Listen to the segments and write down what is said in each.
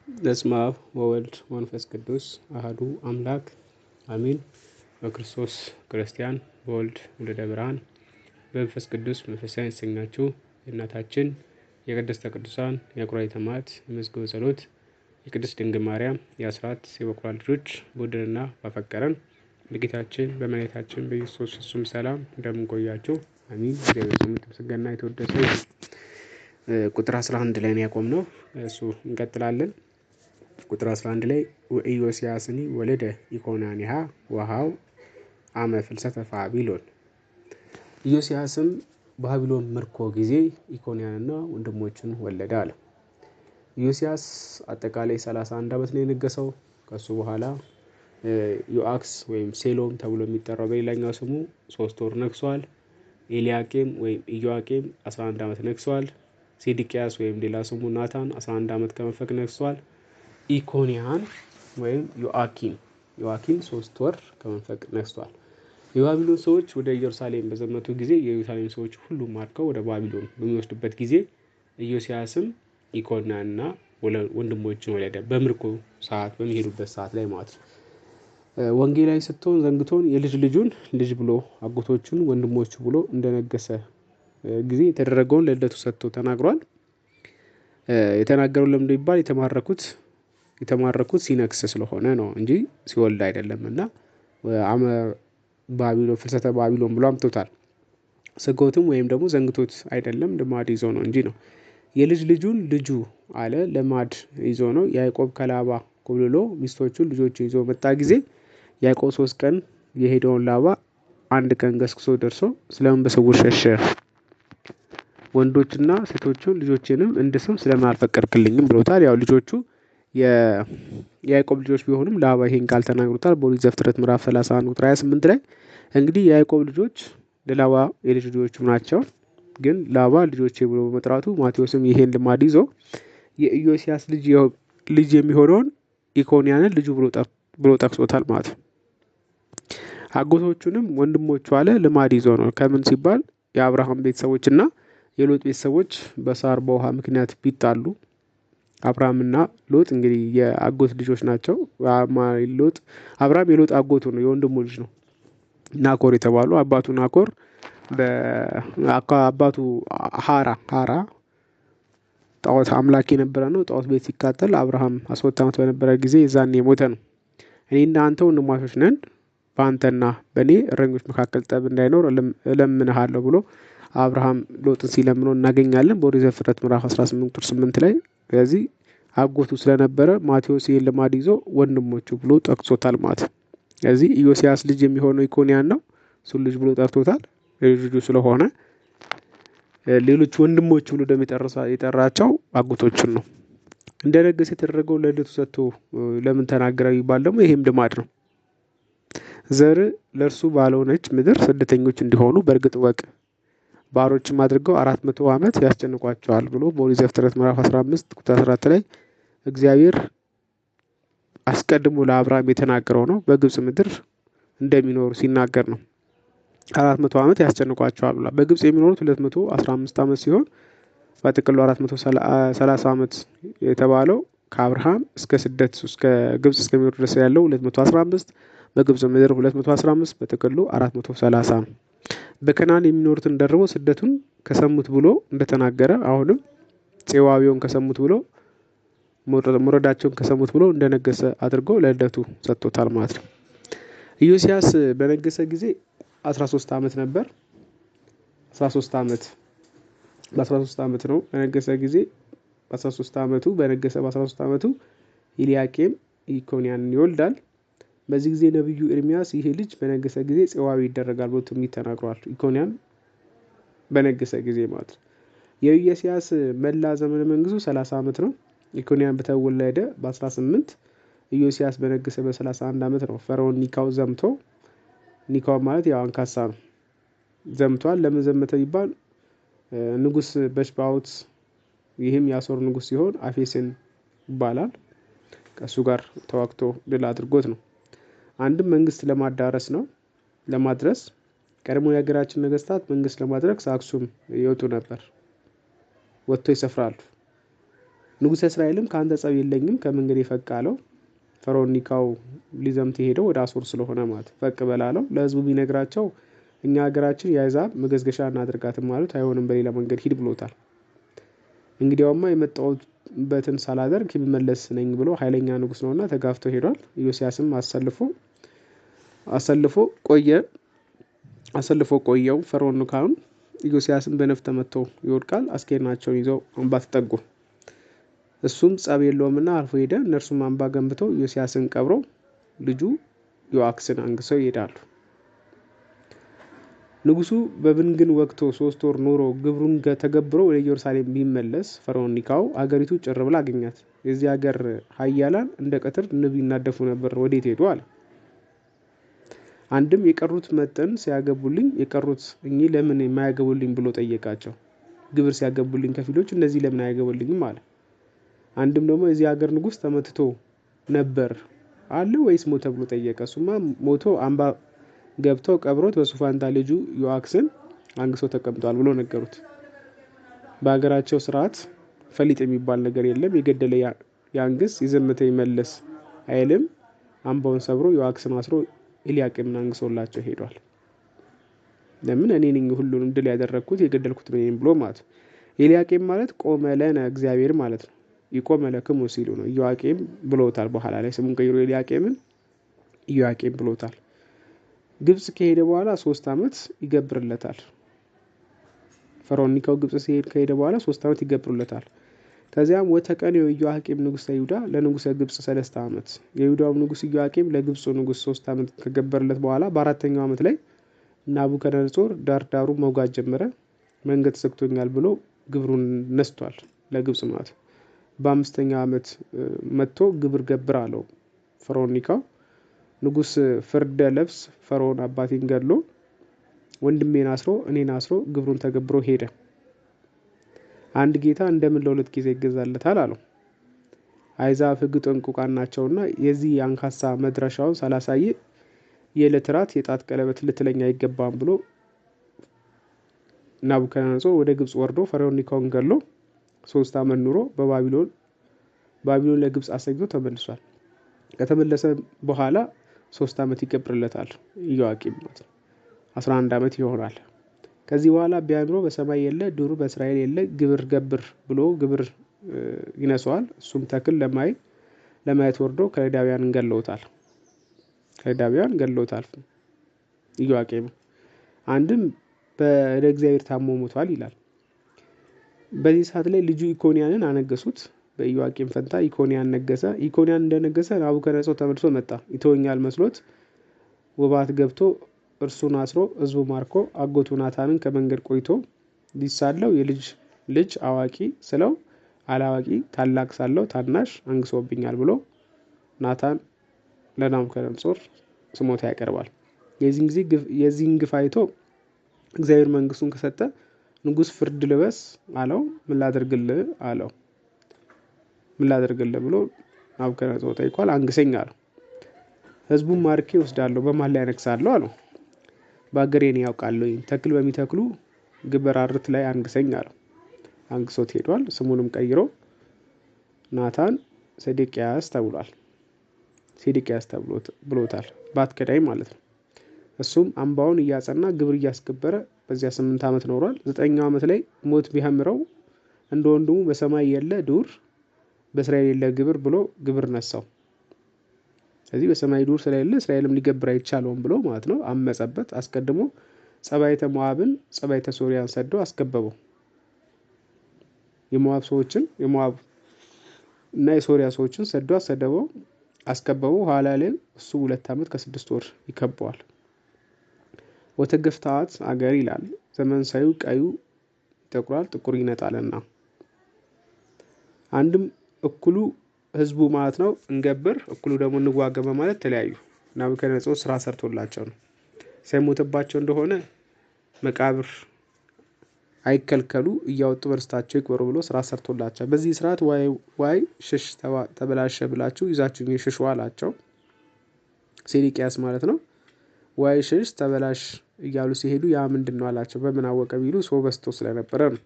በስመ አብ ወወልድ ወመንፈስ ቅዱስ አሐዱ አምላክ አሜን። በክርስቶስ ክርስቲያን በወልድ ወልደ ብርሃን በመንፈስ ቅዱስ መንፈሳዊ ያሰኛችሁ የእናታችን የቅድስተ ቅዱሳን የኩራይተ ሰማዕት የመዝገበ ጸሎት የቅድስት ድንግል ማርያም የአስራት የበኩራት ልጆች በወደደንና ባፈቀረን በጌታችን በመድኃኒታችን በኢየሱስ ፍጹም ሰላም እንደምን ቆያችሁ? አሜን። እግዚአብሔር ስሙ የተመሰገነና የተወደሰ ይሁን። ቁጥር 11 ላይ ነው ያቆምነው። እሱ እንቀጥላለን። ቁጥር 11 ላይ ወኢዮስያስኒ ወለደ ኢኮንያንሃ ወሃው አመ ፍልሰተ ባቢሎን። ኢዮስያስም ባቢሎን ምርኮ ጊዜ ኢኮንያንና ወንድሞችን ወለደ አለ። ኢዮስያስ አጠቃላይ 31 ዓመት ነው የነገሰው። ከሱ በኋላ ዮአክስ ወይም ሴሎም ተብሎ የሚጠራው በሌላኛው ስሙ 3 ወር ነግሷል። ኤልያቄም ወይም ኢዮአቄም 11 ዓመት ነግሷል። ሴዴቅያስ ወይም ሌላ ስሙ ናታን 11 ዓመት ከመንፈቅ ነግሷል። ኢኮንያን ወይም ዮአኪን 3 ወር ከመንፈቅ ነግሷል። የባቢሎን ሰዎች ወደ ኢየሩሳሌም በዘመቱ ጊዜ የኢየሩሳሌም ሰዎች ሁሉ ማርከው ወደ ባቢሎን በሚወስዱበት ጊዜ ኢዮስያስም ኢኮንያንና ወንድሞችን ወለደ። በምርኮ ሰዓት በሚሄዱበት ሰዓት ላይ ማለት ነው። ወንጌላዊ ስትሆን ዘንግቶን የልጅ ልጁን ልጅ ብሎ አጎቶቹን ወንድሞቹ ብሎ እንደነገሰ ጊዜ የተደረገውን ለልደቱ ሰጥቶ ተናግሯል። የተናገረው ለምን ይባል የተማረኩት ሲነክስ ስለሆነ ነው እንጂ ሲወልድ አይደለምና አመ ባቢሎን ፍልሰተ ባቢሎን ብሎ አምጥቶታል። ስጎትም ወይም ደግሞ ዘንግቶት አይደለም ልማድ ይዞ ነው እንጂ ነው። የልጅ ልጁን ልጁ አለ ልማድ ይዞ ነው። ያዕቆብ ከላባ ኮብልሎ ሚስቶቹን ልጆቹ ይዞ መጣ ጊዜ ያዕቆብ 3 ቀን የሄደውን ላባ 1 ቀን ገስግሶ ደርሶ ስለምን በስውር ሸሸ? ወንዶችና ሴቶቹን ልጆችንም እንድስም ስለምን አልፈቀድክልኝም ብሎታል። ያው ልጆቹ የያዕቆብ ልጆች ቢሆኑም ላባ ይሄን ቃል ተናግሮታል። በኦሪት ዘፍጥረት ምዕራፍ 31 ቁጥር 28 ላይ እንግዲህ የያዕቆብ ልጆች ለላባ የልጅ ልጆቹ ናቸው። ግን ላባ ልጆቼ ብሎ በመጥራቱ ማቴዎስም ይሄን ልማድ ይዞ የኢዮስያስ ልጅ የሚሆነውን ኢኮንያንን ልጁ ብሎ ጠቅሶታል ማለት ነው። አጎቶቹንም ወንድሞቹ አለ ልማድ ይዞ ነው። ከምን ሲባል የአብርሃም ቤተሰቦችና የሎጥ ቤተሰቦች በሳር በውሃ ምክንያት ቢጣሉ አብርሃምና ሎጥ እንግዲህ የአጎት ልጆች ናቸው። አብርሃም የሎጥ አጎቱ ነው፣ የወንድሙ ልጅ ነው። ናኮር የተባሉ አባቱ ናኮር አባቱ ሃራ ጣዖት አምላክ የነበረ ነው። ጣዖት ቤት ሲቃጠል አብርሃም 12 ዓመት በነበረ ጊዜ የዛኔ የሞተ ነው። እኔና አንተ ወንድማቾች ነን፣ በአንተና በእኔ እረኞች መካከል ጠብ እንዳይኖር እለምንሃለሁ ብሎ አብርሃም ሎጥን ሲለምነው እናገኛለን በኦሪት ዘፍጥረት ምዕራፍ 18 ቁጥር 8 ላይ። ስለዚህ አጎቱ ስለነበረ ማቴዎስ ይሄን ልማድ ይዞ ወንድሞቹ ብሎ ጠቅሶታል ማለት ነው። ስለዚህ ኢዮስያስ ልጅ የሚሆነው ኢኮንያን ነው። እሱን ልጅ ብሎ ጠርቶታል ልጁ ስለሆነ። ሌሎች ወንድሞቹ ብሎ ደግሞ የጠራቸው አጎቶቹን ነው። እንደነገሰ የተደረገው ለልደቱ ሰጥቶ ለምን ተናገረ ይባል ደግሞ ይሄም ልማድ ነው። ዘር ለእርሱ ባልሆነች ምድር ስደተኞች እንዲሆኑ በእርግጥ ወቅ ባሮችም አድርገው 400 ዓመት ያስጨንቋቸዋል ብሎ በኦሪት ዘፍጥረት ምዕራፍ 15 ቁጥር 14 ላይ እግዚአብሔር አስቀድሞ ለአብርሃም የተናገረው ነው። በግብጽ ምድር እንደሚኖሩ ሲናገር ነው 400 ዓመት ያስጨንቋቸዋል ብሏል። በግብጽ የሚኖሩት 215 ዓመት ሲሆን በጥቅሉ 430 ዓመት የተባለው ከአብርሃም እስከ ስደት እስከ ግብጽ እስከሚኖር ድረስ ያለው 215፣ በግብጽ ምድር 215፣ በጥቅሉ 430 ነው። በከናን የሚኖሩትን ደርቦ ስደቱን ከሰሙት ብሎ እንደተናገረ አሁንም ፄዋዊውን ከሰሙት ብሎ ሙረዳቸውን ከሰሙት ብሎ እንደነገሰ አድርጎ ለልደቱ ሰጥቶታል ማለት ነው። ኢዮስያስ በነገሰ ጊዜ 13 ዓመት ነበር። 13 ዓመት በ13 ዓመት ነው በነገሰ ጊዜ። በ13 ዓመቱ በነገሰ በ13 ዓመቱ ኤልያቄም ኢኮንያንን ይወልዳል። በዚህ ጊዜ ነብዩ ኤርሚያስ ይሄ ልጅ በነገሰ ጊዜ ፄዋዊ ይደረጋል ብሎ ትንቢት ተናግሯል። ኢኮንያን በነገሰ ጊዜ ማለት ነው። የኢዮስያስ መላ ዘመነ መንግስቱ 30 ዓመት ነው። ኢኮንያን በተወለደ በ18 ኢዮስያስ በነገሰ በ31 ዓመት ነው ፈርዖን ኒካው ዘምቶ፣ ኒካው ማለት ያው አንካሳ ነው፣ ዘምቷል። ለምን ዘመተ ይባል ንጉስ በሽባውት ይህም የአሦር ንጉስ ሲሆን አፌስን ይባላል። ከሱ ጋር ተዋግቶ ድል አድርጎት ነው። አንድም መንግስት ለማዳረስ ነው ለማድረስ ቀድሞ የሀገራችን ነገስታት መንግስት ለማድረግ ከአክሱም ይወጡ ነበር፣ ወጥቶ ይሰፍራሉ። ንጉሠ እስራኤልም ከአንተ ጸብ የለኝም ከመንገድ ፈቅ አለው። ፈርዖን ኒካው ሊዘምት ሄደው ወደ አሶር ስለሆነ ማለት ፈቅ በላለው። ለህዝቡ ቢነግራቸው እኛ ሀገራችን የአሕዛብ መገዝገሻ እናድርጋትም ማለት አይሆንም፣ በሌላ መንገድ ሂድ ብሎታል። እንግዲያውማ የመጣሁበትን ሳላደርግ የምመለስ ነኝ ብሎ ኃይለኛ ንጉሥ ነውና ተጋፍቶ ሄዷል። ኢዮስያስም አሰልፎ ቆየው። ፈርዖን ኒካውን ኢዮስያስም በነፍጥ ተመቶ ይወድቃል። አስከሬናቸውን ይዘው አምባ ተጠጉ። እሱም ጸብ የለውምና አልፎ ሄደ። እነርሱም አምባ ገንብተው ኢዮስያስን ቀብረው ልጁ ዮአክስን አንግሰው ይሄዳሉ። ንጉሱ በብንግን ወቅቶ 3 ወር ኖሮ ግብሩን ተገብሮ ወደ ኢየሩሳሌም ቢመለስ ፈርዖን ኒካው አገሪቱ ጭር ብላ አገኛት። የዚህ ሀገር ኃያላን እንደ ቀትር ንብ ይናደፉ ነበር፣ ወዴት ሄዱ አለ። አንድም የቀሩት መጠን ሲያገቡልኝ የቀሩት እኚህ ለምን የማያገቡልኝ ብሎ ጠየቃቸው። ግብር ሲያገቡልኝ ከፊሎች እነዚህ ለምን አያገቡልኝም አለ። አንድም ደግሞ የዚህ ሀገር ንጉሥ ተመትቶ ነበር አለ ወይስ ሞተ ብሎ ጠየቀ። እሱማ ሞቶ አምባ ገብተው ቀብሮት በሱ ፋንታ ልጁ ዮአክስን አንግሶ ተቀምጧል ብሎ ነገሩት። በሀገራቸው ስርዓት ፈሊጥ የሚባል ነገር የለም። የገደለ ያንግስ፣ የዘመተ ይመለስ አይልም። አምባውን ሰብሮ ዮአክስን አስሮ ኤልያቄምን አንግሶላቸው ሄዷል። ለምን እኔ ነኝ ሁሉንም ድል ያደረግኩት የገደልኩት እኔ ነኝ ብሎ ማለት ነው። ኤልያቄም ማለት ቆመ ለነ እግዚአብሔር ማለት ነው። ይቆመ ለክሙ ሲሉ ነው። ኢዮአቄም ብሎታል። በኋላ ላይ ስሙን ቀይሮ ኤልያቄምን ኢዮአቄም ብሎታል። ግብጽ ከሄደ በኋላ 3 ዓመት ይገብርለታል። ፈርዖን ኒካው ግብጽ ሲሄድ ከሄደ በኋላ 3 ዓመት ይገብሩለታል። ከዚያም ወተቀኔው ኢዮአቄም ንጉሠ ይሁዳ ለንጉሠ ግብጽ 3 ዓመት። የይሁዳው ንጉሥ ኢዮአቄም ለግብጽ ንጉሥ 3 ዓመት ከገበረለት በኋላ በ4ኛው ዓመት ላይ ናቡከደነጾር ዳርዳሩ መውጋት ጀመረ። መንገድ ዘግቶኛል ብሎ ግብሩን ነስቷል ለግብጽ ማለት። በ5ኛው ዓመት መጥቶ ግብር ገብር አለው ፈርዖን ኒካው። ንጉሥ ፍርደ ለብስ ፈርዖን አባቴን ገድሎ ወንድሜን አስሮ እኔን አስሮ ግብሩን ተገብሮ ሄደ። አንድ ጌታ እንደምን ለሁለት ጊዜ ይገዛለታል አለው። አሕዛብ ሕግ ጠንቁቃን ናቸውና የዚህ አንካሳ መድረሻውን ሳላሳይ የዕለት ራት የጣት ቀለበት ልትለኝ አይገባም ብሎ ናቡከደነጾር ወደ ግብጽ ወርዶ ፈርዖን ኒካውን ገድሎ 3 ዓመት ኑሮ ባቢሎን ለግብጽ አሰግቶ ተመልሷል። ከተመለሰ በኋላ 3 ዓመት ይገብርለታል ኢዮአቄም ማለት 11 ዓመት ይሆናል። ከዚህ በኋላ ቢያምሮ በሰማይ የለ ዱር በእስራኤል የለ ግብር ገብር ብሎ ግብር ይነሰዋል። እሱም ተክል ለማየት ወርዶ ከለዳውያን ገለውታል ኢዮአቄም። አንድም በእደ እግዚአብሔር ታሞ ሞቷል ይላል። በዚህ ሰዓት ላይ ልጁ ኢኮንያንን አነገሱት። በኢዮአቄም ፈንታ ኢኮንያን ነገሰ። ኢኮንያን እንደነገሰ ናቡከደነጾር ተመልሶ መጣ። ይተወኛል መስሎት ወባት ገብቶ እርሱን አስሮ ህዝቡ ማርኮ አጎቱ ናታንን ከመንገድ ቆይቶ ሊሳለው የልጅ ልጅ አዋቂ ስለው አላዋቂ ታላቅ ሳለው ታናሽ አንግሶብኛል ብሎ ናታን ለናቡከደነጾር ስሞታ ያቀርባል። የዚህን ግፍ አይቶ እግዚአብሔር መንግስቱን ከሰጠ ንጉሥ ፍርድ ልበስ አለው። ምን ላደርግልህ ብሎ ናቡከደነጾር ጠይቋል። አንግሰኝ አለው። ህዝቡን ማርኬ ወስዳለሁ፣ በማን ላይ አነግሳለሁ አለው። በአገሬን ያውቃለሁ፣ ተክል በሚተክሉ ግበራርት ላይ አንግሰኝ አለው። አንግሶት ሄዷል። ስሙንም ቀይሮ ናታን ሴዴቅያስ ብሎታል። ባትከዳይ ማለት ነው። እሱም አምባውን እያጸና ግብር እያስገበረ በዚያ 8 ዓመት ኖሯል። 9ኛው ዓመት ላይ ሞት ቢያምረው እንደ ወንድሙ በሰማይ የለ ዱር በእስራኤል የለ ግብር ብሎ ግብር ነሳው። ስለዚህ በሰማይ ዱር ስለሌለ እስራኤልም ሊገብር አይቻለውም ብሎ ማለት ነው አመጸበት። አስቀድሞ ጸባይተ ሞዓብን ጸባይተ ሶርያን ሰዶ አስገበበው። የሞዓብ እና የሶሪያ ሰዎችን ሰዶ አስከበበው። ኋላ ላይ እሱ 2 ዓመት ከ6 ወር ይከበዋል። ወተገፍታት አገር ይላል። ዘመን ሳዩ ቀዩ ይጠቁራል፣ ጥቁር ይነጣልና። አንድም እኩሉ ህዝቡ ማለት ነው እንገብር፣ እኩሉ ደግሞ እንዋጋ በማለት ተለያዩ። ናቡከደነጾር ስራ ሰርቶላቸው ነው። ሳይሞትባቸው እንደሆነ መቃብር አይከልከሉ እያወጡ በርስታቸው ይቅበሩ ብሎ ስራ ሰርቶላቸው፣ በዚህ ስርዓት ዋይ ሽሽ ተበላሸ ብላችሁ ይዛችሁ ሽሹ አላቸው። ሴዴቅያስ ማለት ነው። ዋይ ሽሽ ተበላሽ እያሉ ሲሄዱ ያ ምንድን ነው አላቸው። በምን አወቀ ቢሉ ሰው በዝቶ ስለነበረ ነው።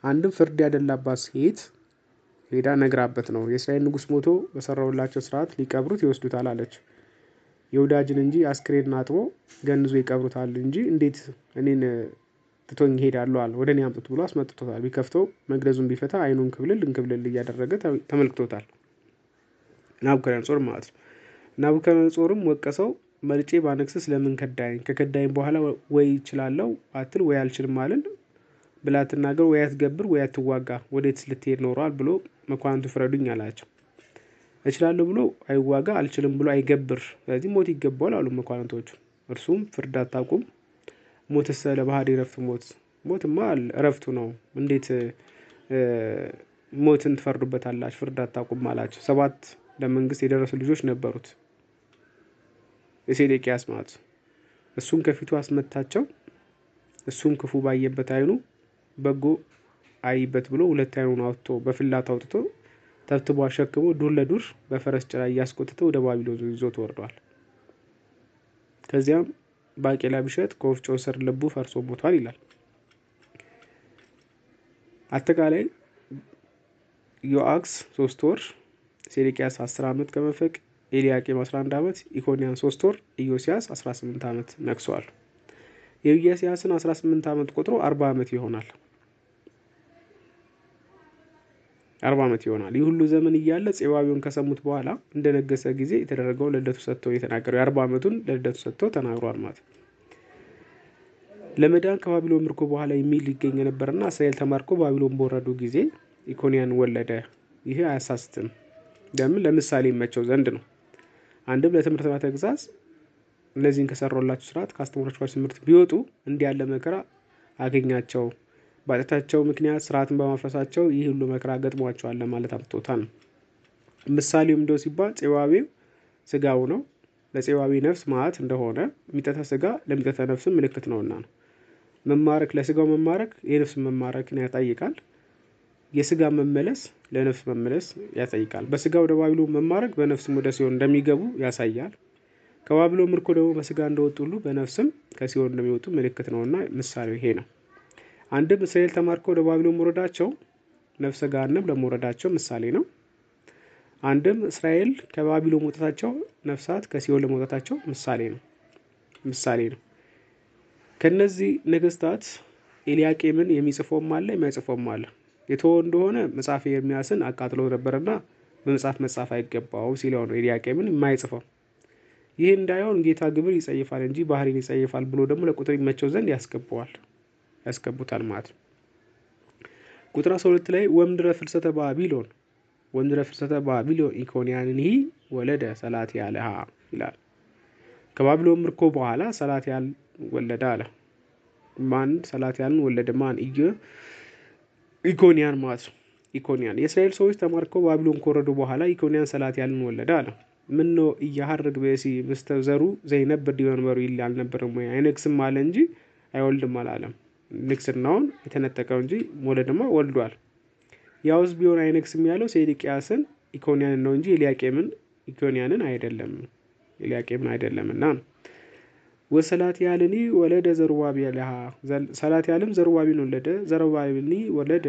አንድም ፍርድ ያደላባት ሴት ሄዳ ነግራበት ነው። የእስራኤል ንጉስ ሞቶ በሰራውላቸው ስርዓት ሊቀብሩት ይወስዱታል አለች። የወዳጅን እንጂ አስክሬን አጥቦ ገንዞ ይቀብሩታል እንጂ እንዴት እኔን ትቶኝ ይሄዳሉ አለ። ወደ እኔ አምጡት ብሎ አስመጥቶታል። ቢከፍተው መግደዙን ቢፈታ አይኑን ክብልል እያደረገ ተመልክቶታል። ናቡከደነጾር ማለት ነው። ናቡከደነጾርም ወቀሰው። መልጬ ባነግስስ ለምን ከዳኝ? ከከዳኝ በኋላ ወይ ይችላለው አትል ወይ አልችልም አልን ብላ ትናገር፣ ወይ አትገብር ወይ አትዋጋ፣ ወዴትስ ልትሄድ ኖሯል ብሎ መኳንንቱ ፍረዱኝ አላቸው። እችላለሁ ብሎ አይዋጋ፣ አልችልም ብሎ አይገብር፣ ስለዚህ ሞት ይገባዋል አሉ መኳንንቶቹ። እርሱም ፍርድ አታውቁም? ሞትስ ለባህሪ ረፍት ሞትማ እረፍቱ ነው፣ እንዴት ሞትን ትፈርዱበታላችሁ? ፍርድ አታውቁም አላቸው። 7 ለመንግስት የደረሱ ልጆች ነበሩት የሴዴቅያስ ማለት። እሱን ከፊቱ አስመታቸው። እሱም ክፉ ባየበት አይኑ በጎ አይበት ብሎ 2 አይኑን አውጥቶ በፍላት አውጥቶ ተብትቦ አሸክሞ ዱር ለዱር በፈረስ ጭራ እያስቆጠተ ወደ ባቢሎን ይዞት ወርዷል። ከዚያም ባቄላ ቢሸጥ ከወፍጮ ስር ልቡ ፈርሶ ሞቷል ይላል። አጠቃላይ ዮአክስ 3 ወር፣ ሴዴቅያስ 10 ዓመት ከመንፈቅ፣ ኤልያቄም 11 ዓመት፣ ኢኮንያን 3 ወር፣ ኢዮስያስ 18 ዓመት ነግሰዋል። የኢዮስያስን 18 ዓመት ቆጥሮ 40 ዓመት ይሆናል። 40 ዓመት ይሆናል። ይህ ሁሉ ዘመን እያለ ፄባቢውን ከሰሙት በኋላ እንደነገሰ ጊዜ የተደረገው ለልደቱ ሰጥተው የተናገረው የ40 ዓመቱን ለልደቱ ሰጥተው ተናግሯል ማለት። ለመዳን ከባቢሎን ምርኮ በኋላ የሚል ይገኝ ነበርና እስራኤል ተማርኮ ባቢሎን በወረዱ ጊዜ ኢኮንያን ወለደ። ይሄ አያሳስትም። ለምን? ለምሳሌ ይመቸው ዘንድ ነው። አንድም ለትምህርትና ተግሳጽ እነዚህን ከሰራውላችሁ ስርዓት ካስተማራችሁ ትምህርት ቢወጡ እንዲህ ያለ መከራ አገኛቸው፣ ባጠታቸው ምክንያት ስርዓትን በማፍረሳቸው ይህ ሁሉ መከራ ገጥሟቸዋል ለማለት አምጥቶታል። ምሳሌውም እንደው ሲባል ፄባዊው ስጋው ነው፣ ለፄባዊ ነፍስ ማለት እንደሆነ የሚጠታ ስጋ ለሚጠታ ነፍስ ምልክት ነውና ነው። መማረክ ለስጋው መማረክ የነፍስ መማረክን ያጠይቃል። የስጋ መመለስ ለነፍስ መመለስ ያጠይቃል። በስጋ ወደ ባቢሎን መማረክ በነፍስም ወደ ሲኦል እንደሚገቡ ያሳያል። ከባቢሎን ምርኮ ደግሞ በስጋ እንደወጡ ሁሉ በነፍስም ከሲኦል እንደሚወጡ ምልክት ነውና ምሳሌው ይሄ ነው። አንድም እስራኤል ተማርከው ወደ ባቢሎን መውረዳቸው ነፍሰ ገሃነም ለመውረዳቸው ምሳሌ ነው። አንድም እስራኤል ከባቢሎን መውጣታቸው ነፍሳት ከሲኦል ለመውጣታቸው ምሳሌ ነው። ከነዚህ ነገስታት ኤልያቄምን የሚጽፈውም አለ የማይጽፈውም አለ። የተወ እንደሆነ መጽሐፈ ኤርምያስን አቃጥሎ ነበርና በመጽሐፍ መጻፍ አይገባው ሲለው ነው ኤልያቄምን የማይጽፈው። ይህ እንዳይሆን ጌታ ግብር ይጸይፋል እንጂ ባህሪን ይጸይፋል ብሎ ደግሞ ለቁጥር ይመቸው ዘንድ ያስገቡታል ማለት ነው። ቁጥር 12 ላይ ወምድረ ፍልሰተ ባቢሎን ኢኮንያንን ወለደ ሰላትያልሃ ይላል። ከባቢሎን ምርኮ በኋላ ሰላትያል ወለደ አለ። ማን ሰላትያልን ወለደ? ማን? ኢኮንያን ማለት ነው። ኢኮንያን የእስራኤል ሰዎች ተማርከው ባቢሎን ከወረዱ በኋላ ኢኮንያን ሰላትያልን ወለደ አለ። ምን ነው እያሐርግ በሲ መስተዘሩ ዘይነብር ዲወንበሩ ይል አልነበረም ወይ? አይነግስም አለ እንጂ አይወልድም አላለም። ንግስናውን የተነጠቀው እንጂ መውለድማ ወልዷል። ያውስ ቢሆን አይነግስም ያለው ሴዴቅያስን ኢኮንያንን ነው እንጂ ኢኮንያንን አይደለምና ነው። ወሰላትያልኒ ወለደ ዘሩባቤልሃ ሰላትያልም ዘሩባቤልን ወለደ። ዘሩባቤልኒ ወለደ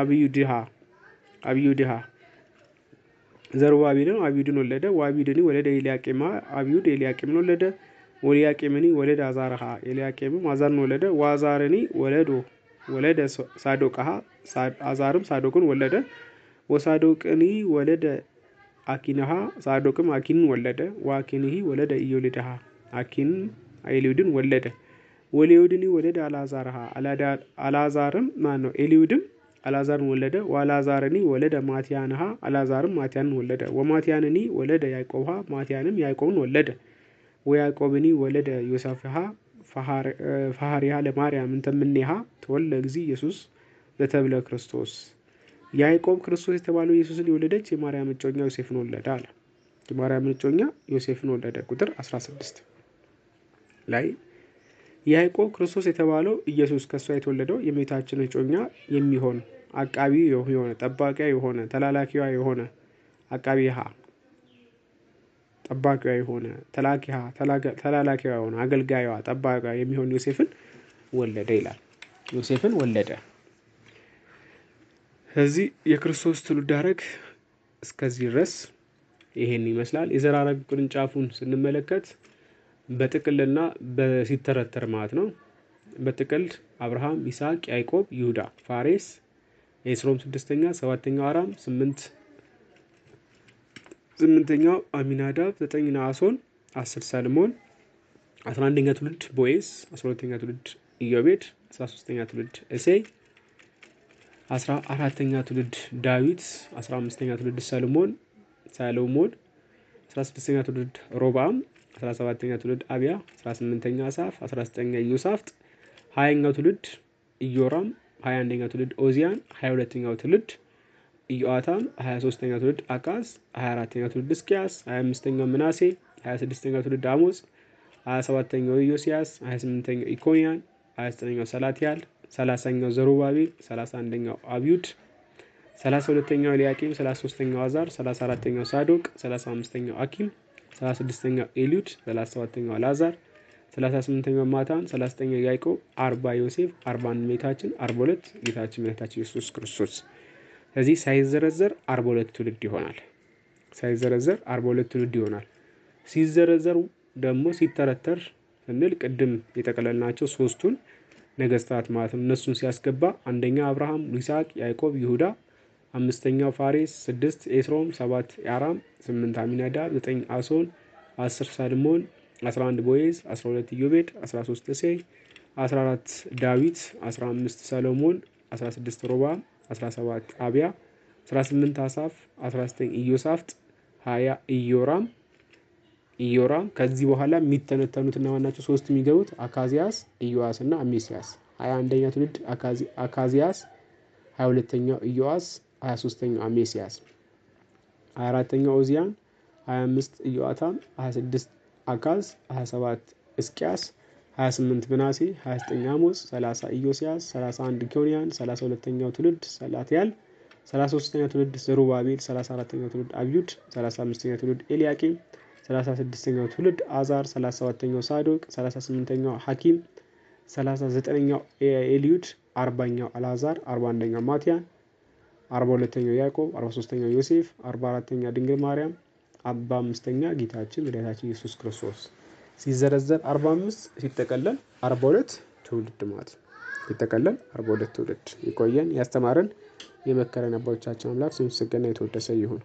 አብዩድሃ ዘሩባቤልን አብዩድን ወለደ። ወአብዩድኒ ወለደ ኤልያቄማ አብዩድ ኤልያቄምን ወለደ። ወኤልያቄምኒ ወለደ አዛርሃ ኤልያቄምም አዛርን ወለደ። ወአዛርኒ ወለደ ሳዶቅሃ አዛርም ሳዶቅን ወለደ። ወሳዶቅኒ ወለደ አኪንሃ ሳዶቅም አኪንን ወለደ። ወአኪንሂ ወለደ ኢዮልድሃ አኪን ኤልዩድን ወለደ። ወኤልዩድኒ ወለደ አልዓዛርሃ አልዓዛርም ማነው ኤልዩድም አልዓዛርን ወለደ። ወአልዓዛርኒ ወለደ ማትያንሃ አልዓዛርም ማትያንን ወለደ። ወማትያንኒ ወለደ ያዕቆብሃ ማትያንም ያዕቆብን ወለደ። ወያዕቆብኒ ወለደ ዮሴፍሃ ፈሃሪሃ ለማርያም እንተምኔሃ ተወልደ እግዚእ ኢየሱስ ዘተብለ ክርስቶስ ያዕቆብ ክርስቶስ የተባለው ኢየሱስን የወለደች የማርያም እጮኛ ዮሴፍን ወለደ አለ። የማርያም እጮኛ ዮሴፍን ወለደ። ቁጥር 16 ላይ ያዕቆብ ክርስቶስ የተባለው ኢየሱስ ከሷ የተወለደው የእመቤታችን እጮኛ የሚሆን አቃቢ የሆነ ጠባቂያ የሆነ ተላላኪዋ የሆነ አቃቢሃ ጠባቂዋ የሆነ ተላላኪዋ የሆነ አገልጋይዋ ጠባቂዋ የሚሆን ዮሴፍን ወለደ ይላል። ዮሴፍን ወለደ። ስለዚህ የክርስቶስ ትውልድ ሐረግ እስከዚህ ድረስ ይሄን ይመስላል። የዘር ሐረግ ቅርንጫፉን ስንመለከት በጥቅልና በሲተረተር ማለት ነው። በጥቅል አብርሃም፣ ይስሐቅ፣ ያዕቆብ፣ ይሁዳ፣ ፋሬስ፣ ኤስሮም 6ኛ፣ 7ኛው አራም፣ 8ኛው አሚናዳብ፣ 9 ነአሶን፣ 10 ሰልሞን፣ 11ኛ ትውልድ ቦዔዝ፣ 12ኛ ትውልድ ኢዮቤድ፣ 13ኛ ትውልድ እሴይ፣ 14ኛ ትውልድ ዳዊት፣ 15ኛ ትውልድ ሰሎሞን፣ 16ኛ ትውልድ ሮብዓም፣ 17ኛ ትውልድ አብያ፣ 18ኛ አሳፍ፣ 19ኛ ኢዮሳፍጥ፣ 20ኛው ትውልድ ኢዮራም፣ 21ኛ ትውልድ ኦዚያን፣ 22ኛው ትውልድ ኢዮአታም፣ 23ኛው ትውልድ አካዝ፣ 24ኛው ትውልድ ሕዝቅያስ፣ 25ኛው ምናሴ፣ 26ኛው ትውልድ አሞጽ፣ 27ኛው ኢዮስያስ፣ 28ኛው ኢኮንያን፣ 29ኛው ሰላትያል፣ 30ኛው ዘሩባቤል፣ 31ኛው አብዩድ፣ 32ኛው ኤልያቂም፣ 33ኛው አዛር፣ 34ኛው ሳዶቅ፣ 35ኛው አኪም፣ 36ኛው ኤልዩድ፣ 37ኛው አልዓዛር፣ 38ኛው ማታን፣ 39ኛው ያዕቆብ፣ 40 ዮሴፍ፣ 41 እመቤታችን፣ 42 ጌታችን መድኃኒታችን ኢየሱስ ክርስቶስ። ስለዚህ ሳይዘረዘር 42 ትውልድ ይሆናል። ሳይዘረዘር 42 ትውልድ ይሆናል። ሲዘረዘሩ ደግሞ ሲተረተር ስንል ቅድም የጠቀለልናቸው ሶስቱን ነገስታት ማለት ነው። እነሱን ሲያስገባ አንደኛ አብርሃም፣ ይስሐቅ፣ ያዕቆብ፣ ይሁዳ፣ 5ኛው ፋሬስ፣ 6 ኤስሮም፣ 7 አራም፣ 8 አሚናዳብ፣ 9 አሶን፣ 10 ሰልሞን፣ 11 ቦዔዝ፣ 12 ኢዮቤድ፣ 13 እሴይ፣ 14 ዳዊት፣ 15 ሰሎሞን፣ 16 ሮብዓም፣ 17 አብያ፣ 18 አሳፍ፣ 19 ኢዮሳፍጥ፣ 20 ኢዮራም። ከዚህ በኋላ የሚተነተኑት እና ዋናቸው ሶስት የሚገቡት አካዚያስ፣ ኢዮአስ እና አሜሲያስ። 21ኛ ትውልድ አካዚያስ፣ 22ኛው ኢዮአስ፣ 23ኛው አሜሲያስ፣ 24ኛው ኦዚያን፣ 25 ኢዮአታም፣ 26 አካዝ፣ 27 ሕዝቅያስ፣ 28 ምናሴ፣ 29 አሞጽ፣ 30 ኢዮስያስ፣ 31 ኢኮንያን፣ 32ኛው ትውልድ ሰላትያል፣ 33ኛው ትውልድ ዘሩባቤል፣ 34ኛው ትውልድ አብዩድ፣ 35ኛው ትውልድ ኤልያቂም፣ 36ኛው ትውልድ አዛር፣ 37ኛው ሳዶቅ፣ 38ኛው ሐኪም፣ 39ኛው ኤልዩድ፣ 40ኛው አልዓዛር፣ 41ኛው ማትያን፣ 42ኛው ያዕቆብ፣ 43ኛው ዮሴፍ፣ 44ኛ ድንግል ማርያም፣ 45ኛ ጌታችን መድኃኒታችን ኢየሱስ ክርስቶስ። ሲዘረዘር 45 ሲጠቀለል 42 ትውልድ ማለት ነው። ሲጠቀለል 42 ትውልድ። ይቆየን፣ ያስተማረን የመከረን አባቶቻችን አምላክ ስሙ ይመስገን የተወደሰ ይሁን።